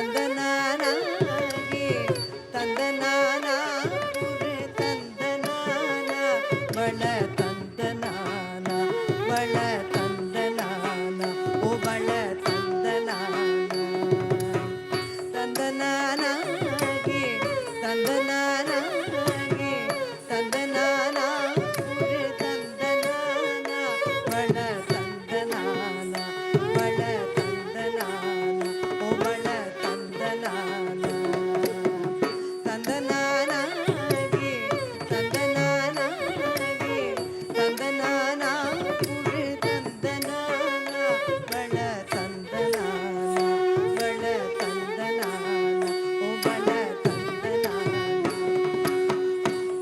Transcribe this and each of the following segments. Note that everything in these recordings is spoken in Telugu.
ತಂದನಾನಾಗಿ ತಂದನಾನ ಪುರೆ ತಂದನಾನ ಬಳ ತಂದನಾನ ಬಳ ತಂದನಾನ ಓ ಬಳ ತಂದನಾನ ತಂದನಾನಾಗಿ ತಂದನಾನಾಗಿ ತಂದನಾನ ಪುರೆ ತಂದನಾನ ಬಳ ತಂದನಾನ ಬಳ ತಂದನಾನ ಓ ಬಳ ತಂದನಾನ ತಂದನಾನಾಗಿ ತಂದನಾನಾಗಿ ತಂದನಾನ ಪುರೆ ತಂದನಾನ ಬಳ ತಂದನಾನ ಬಳ ತಂದನಾನ ಓ ಬಳ ತಂದನಾನ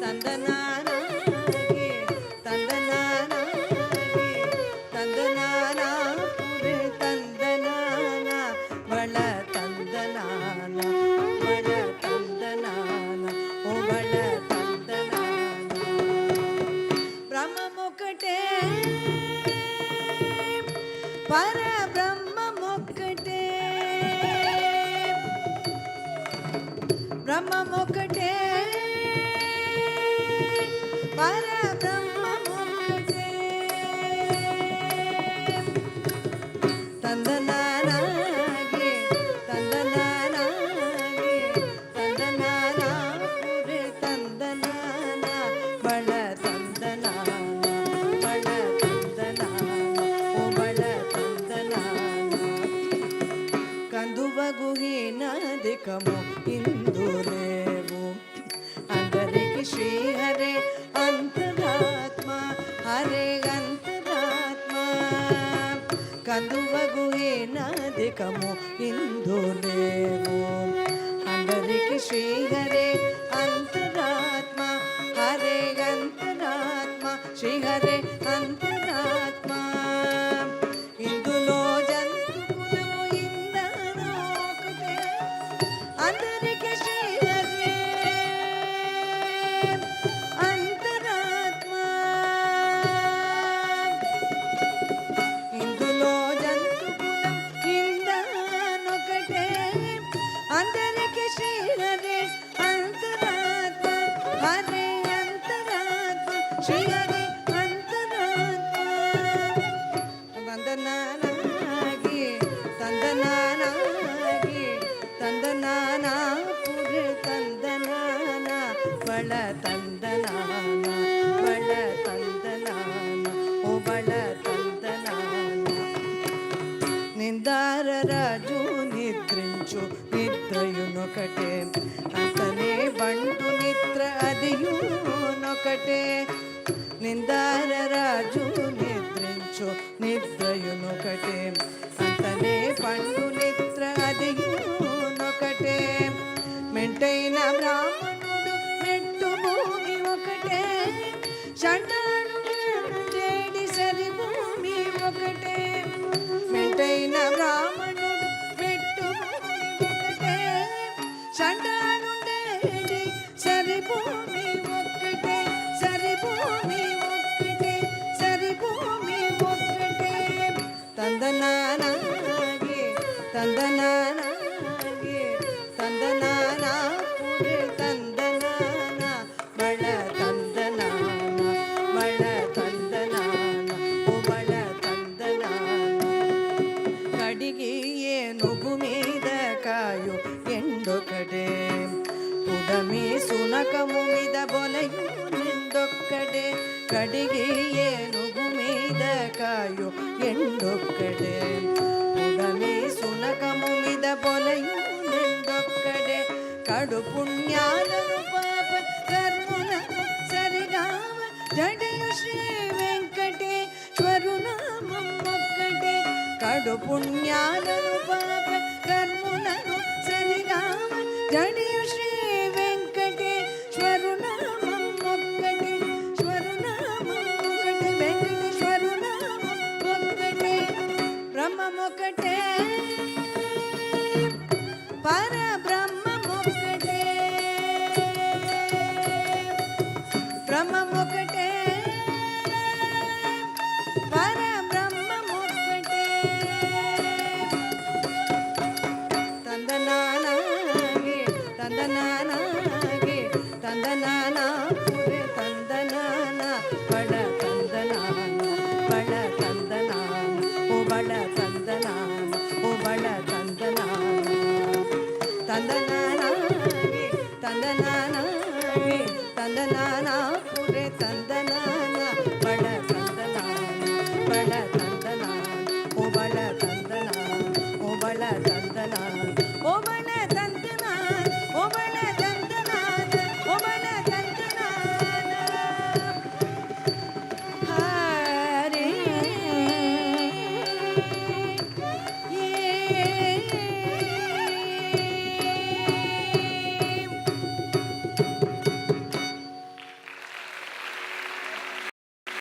ತಂದನಾನಾಗಿ ತಂದನಾನಾಗಿ ತಂದನಾನ ಪುರೆ ತಂದನಾನ ಬಳ ತಂದನಾನ ಬಳ ತಂದನಾನ ಓ ಬಳ ತಂದನಾನ ಬ್ರಹ್ಮಮೊಕ್ಕಟೇ ಪರಬ್ರಹ್ಮಮೊಕ್ಕಟೇ ಬ್ರಹ್ಮಮೊಕ್ಕಟೇ ಪರಬ್ರಹ್ಮಮೊಕ್ಕಟೇ ತಂದನಾನಾಗಿ ತಂದನಾನಾಗಿ ತಂದನಾನ ಪುರೆ ತಂದನಾನ ಬಳ ತಂದನಾನ ಬಳ ತಂದನಾನ ಓ ಬಳ ತಂದನಾನ ಕಂದುವ ಗುಹಿನಾದಿಕಮು ಇಂದುಲೇವು అందరికి శ్రీహరే అంతరాత్మ హరే అంతరాత్మ కందువగు ఏనాదికము ఇందులేవు అందరికి శ్రీహరే అంతరాత్మ హరే అంతరాత్మ శ్రీహరే అంతరాత్మ ఇందులో జంతుకులము ఇందరూ ఒకటే అందరికి శ్రీహరే అంతరాత్మ ఇందులో జంతుకులం ఇందనొకటే అందరికి శ్రీహరే అంతరాత్మ హరే అంతరాత్మ శ్రీహరే అంతరాత్మ ತಂದನಾನಾಗಿ ತಂದನಾನಾಗಿ ತಂದನಾನ ಪುರೆ ತಂದನಾನ ಬಳ ತಂದನಾನ ಬಳ ತಂದನಾನ ಓ ಬಳ ತಂದನಾನ నిందార రాజు నిద్రించు నిద్రయునొకటే అంతనే బంటు నిద్ర అదియునొకటే నిందార రాజు నిద్రించు నిద్రయునొకటే అంతనే పండు నిద్ర అదియునొకటే మెంటైన బ్రాహ్మణుడు మెట్టు భూమి ఒకటే షండానుడు చేడి సరి భూమి ఒకటే మెంటైన బ్రాహ్మణుడు మెట్టు భూమి ఒకటే షండానుండేడి సరి భూమి ఒకటే సరి భూమి ఒకటే సరి భూమి ఒకటే ತಂದನಾನಾಗಿ ತಂದನಾನಾಗಿ ತಂದನಾನ ಪುರೆ ತಂದನಾನ ಬಳ ತಂದನಾನ ಬಳ ತಂದನಾನ ಓ ಬಳ ತಂದನಾನ ಕಡಿಗೆ ಏನುಗು మీద కాయు ఎండొకటే ఉడమి సునకము మీద బొలయు నిందొక్కటే కడిగి ఏనుగు మీద కాయు ఎండొక్కటే ఉడమి సునకము మీద బొలయు నిందొక్కటే కడు పుణ్యాలను పాప కర్ములను సరిగావ జడయు శ్రీ వెంకటేశ్వరు నామం ఒక్కటే కడు పుణ్యాలను పాప కర్ములను సరిగావ జడయు శ్రీ వెంకటేశ్వరు నామం ఒక్కటే శ్వరు నామం ఒక్కటే వెంకటేశ్వరు నామం ఒక్కటే బ్రహ్మమొక్కటే పరబ్రహ్మమొక్కటే బ్రహ్మమొక్కటే పరబ్రహ్మమొక్కటే ತಂದನಾನ ಓ ಬಳ ತಂದನಾನ ತಂದನಾನಾಗಿ ತಂದನಾನಾಗಿ ತಂದನಾನ ಪುರೆ ತಂದನಾನ ಬಳ ತಂದನಾನ ಓ ಬಳ ತಂದನಾನ ಓ ಬಳ ತಂದನಾನ